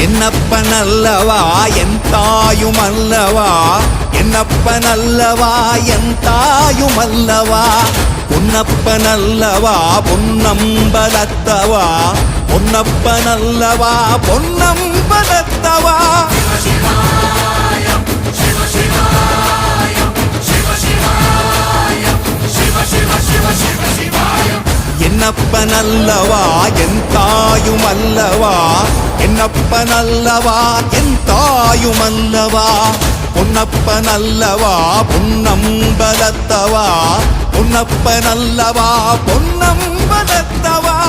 என்னப்பனல்லவா என் தாயுமல்லவா, என்னப்பனல்லவா என் தாயுமல்லவா, பொன்னப்பனல்லவா பொன்னம்பலத்தவா, பொன்னப்பனல்லவா பொன்னம்பலத்தவா. என்னப்பனல்லவா என் தாயுமல்லவா, என்னப்பனல்லவா என் தாயுமல்லவா, பொன்னப்பனல்லவா பொன்னம்பலத்தவா, பொன்னப்பனல்லவா பொன்னம்பலத்தவா.